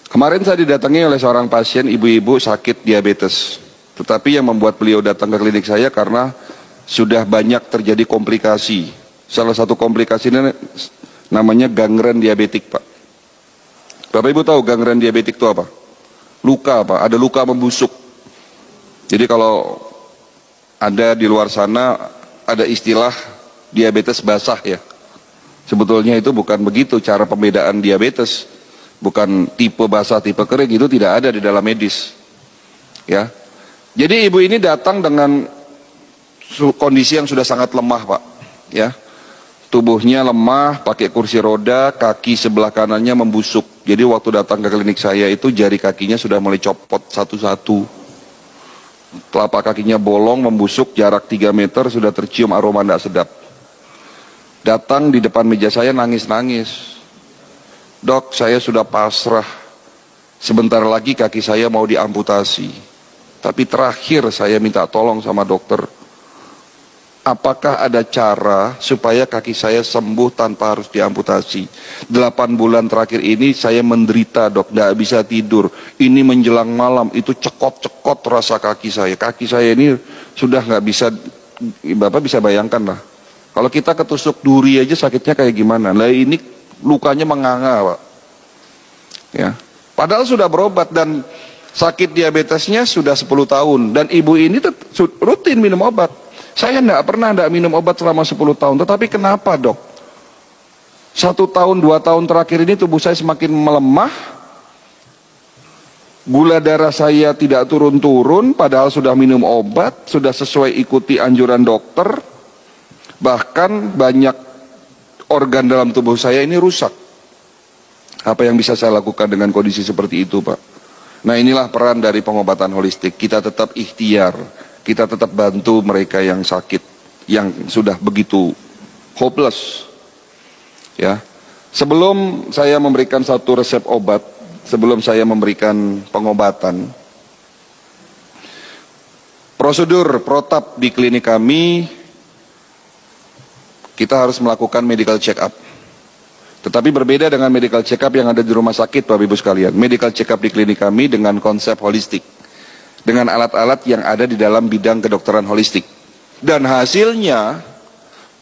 Kemarin saya didatangi oleh seorang pasien ibu-ibu sakit diabetes. Tetapi yang membuat beliau datang ke klinik saya karena sudah banyak terjadi komplikasi. Salah satu komplikasi ini namanya gangren diabetik, Pak. Bapak Ibu tahu gangren diabetik itu apa? Luka, Pak. Ada luka membusuk. Jadi kalau ada di luar sana ada istilah diabetes basah ya. Sebetulnya itu bukan begitu cara pembedaan diabetes. Bukan tipe basah, tipe kering, itu tidak ada di dalam medis. Ya. Jadi ibu ini datang dengan kondisi yang sudah sangat lemah, Pak. Ya. Tubuhnya lemah, pakai kursi roda, kaki sebelah kanannya membusuk. Jadi waktu datang ke klinik saya itu jari kakinya sudah mulai copot satu-satu. Telapak kakinya bolong, membusuk, jarak 3 meter sudah tercium aroma tidak sedap. Datang di depan meja saya nangis-nangis. Dok, saya sudah pasrah. Sebentar lagi kaki saya mau diamputasi. Tapi terakhir saya minta tolong sama dokter. Apakah ada cara supaya kaki saya sembuh tanpa harus diamputasi? 8 bulan terakhir ini saya menderita, dok, tidak bisa tidur. Ini menjelang malam, itu cekot-cekot rasa kaki saya. Kaki saya ini sudah nggak bisa, Bapak bisa bayangkan lah. Kalau kita ketusuk duri aja sakitnya kayak gimana. Nah ini lukanya menganga, Pak. Ya. Padahal sudah berobat dan sakit diabetesnya sudah 10 tahun. Dan ibu ini rutin minum obat. Saya tidak minum obat selama 10 tahun. Tetapi kenapa, dok? 1 tahun, 2 tahun terakhir ini tubuh saya semakin melemah. Gula darah saya tidak turun-turun, padahal sudah minum obat, sudah sesuai ikuti anjuran dokter. Bahkan banyak organ dalam tubuh saya ini rusak. Apa yang bisa saya lakukan dengan kondisi seperti itu, Pak? Nah inilah peran dari pengobatan holistik. Kita tetap ikhtiar. Kita tetap bantu mereka yang sakit, yang sudah begitu hopeless. Ya. Sebelum saya memberikan satu resep obat, sebelum saya memberikan pengobatan, prosedur protap di klinik kami, kita harus melakukan medical check up. Tetapi berbeda dengan medical check up yang ada di rumah sakit, Bapak Ibu sekalian. Medical check up di klinik kami dengan konsep holistik. Dengan alat-alat yang ada di dalam bidang kedokteran holistik. Dan hasilnya,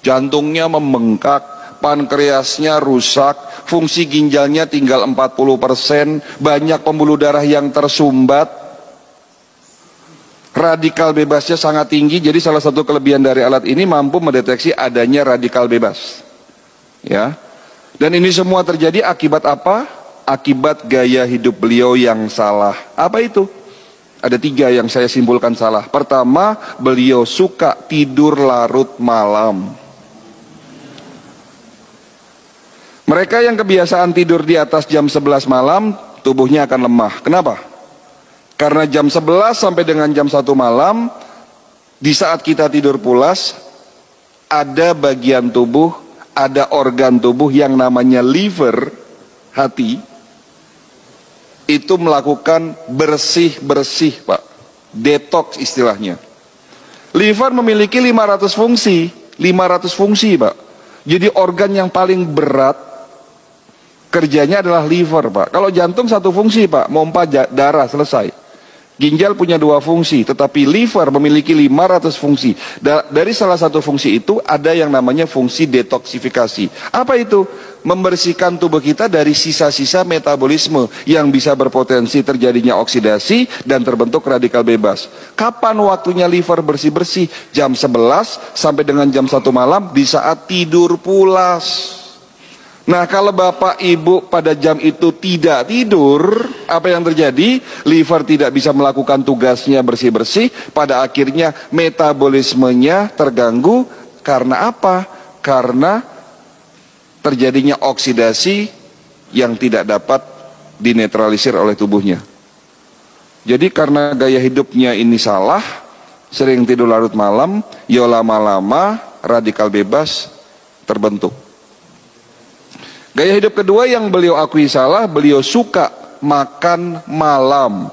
jantungnya membengkak, pankreasnya rusak, fungsi ginjalnya tinggal 40%, banyak pembuluh darah yang tersumbat, radikal bebasnya sangat tinggi. Jadi salah satu kelebihan dari alat ini mampu mendeteksi adanya radikal bebas. Ya. Dan ini semua terjadi akibat apa? Akibat gaya hidup beliau yang salah. Apa itu? Ada 3 yang saya simpulkan salah. Pertama, beliau suka tidur larut malam. Mereka yang kebiasaan tidur di atas jam 11 malam, tubuhnya akan lemah. Kenapa? Karena jam 11 sampai dengan jam 1 malam, di saat kita tidur pulas, ada bagian tubuh, ada organ tubuh yang namanya liver, hati, itu melakukan bersih-bersih, Pak. Detox istilahnya. Liver memiliki 500 fungsi. 500 fungsi, Pak. Jadi organ yang paling berat kerjanya adalah liver, Pak. Kalau jantung 1 fungsi, Pak. Mompa darah, selesai. Ginjal punya 2 fungsi, tetapi liver memiliki 500 fungsi. Dari salah satu fungsi itu ada yang namanya fungsi detoksifikasi. Apa itu? Membersihkan tubuh kita dari sisa-sisa metabolisme yang bisa berpotensi terjadinya oksidasi dan terbentuk radikal bebas. Kapan waktunya liver bersih-bersih? Jam 11 sampai dengan jam 1 malam di saat tidur pulas. Nah kalau bapak ibu pada jam itu tidak tidur, apa yang terjadi? Liver tidak bisa melakukan tugasnya bersih-bersih, pada akhirnya metabolismenya terganggu. Karena apa? Karena terjadinya oksidasi yang tidak dapat dinetralisir oleh tubuhnya. Jadi karena gaya hidupnya ini salah, sering tidur larut malam, ya lama-lama radikal bebas terbentuk. Gaya hidup kedua yang beliau akui salah, beliau suka makan malam.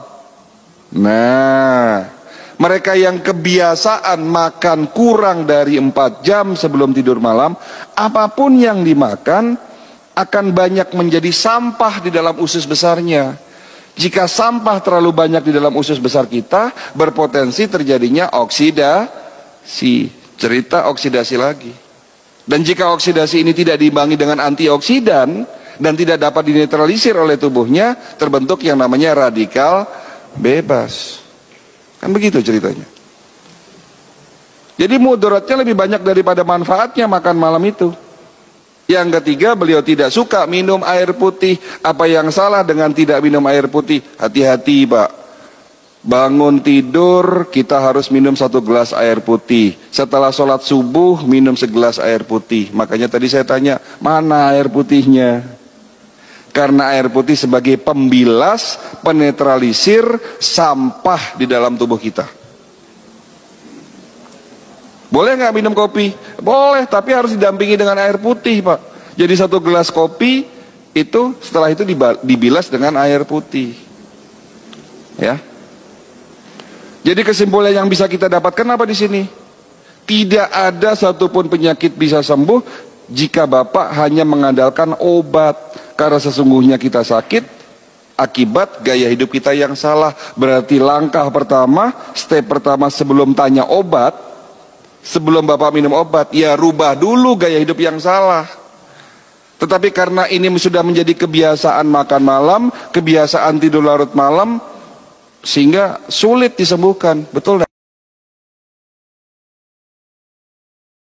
Nah, mereka yang kebiasaan makan kurang dari 4 jam sebelum tidur malam, apapun yang dimakan akan banyak menjadi sampah di dalam usus besarnya. Jika sampah terlalu banyak di dalam usus besar kita, berpotensi terjadinya oksidasi. Cerita oksidasi lagi. Dan jika oksidasi ini tidak diimbangi dengan antioksidan dan tidak dapat dinetralisir oleh tubuhnya, terbentuk yang namanya radikal bebas. Kan begitu ceritanya. Jadi mudaratnya lebih banyak daripada manfaatnya makan malam itu. Yang ketiga, beliau tidak suka minum air putih. Apa yang salah dengan tidak minum air putih? Hati-hati, Pak. Bangun tidur, kita harus minum 1 gelas air putih. Setelah sholat subuh, minum segelas air putih. Makanya tadi saya tanya, mana air putihnya? Karena air putih sebagai pembilas, penetralisir sampah di dalam tubuh kita. Boleh nggak minum kopi? Boleh, tapi harus didampingi dengan air putih, Pak. Jadi 1 gelas kopi itu setelah itu dibilas dengan air putih. Ya. Jadi kesimpulan yang bisa kita dapatkan apa di sini? Tidak ada satupun penyakit bisa sembuh jika Bapak hanya mengandalkan obat. Karena sesungguhnya kita sakit akibat gaya hidup kita yang salah. Berarti langkah pertama, step pertama sebelum tanya obat, sebelum Bapak minum obat, ya rubah dulu gaya hidup yang salah. Tetapi karena ini sudah menjadi kebiasaan makan malam, kebiasaan tidur larut malam, sehingga sulit disembuhkan. Betul?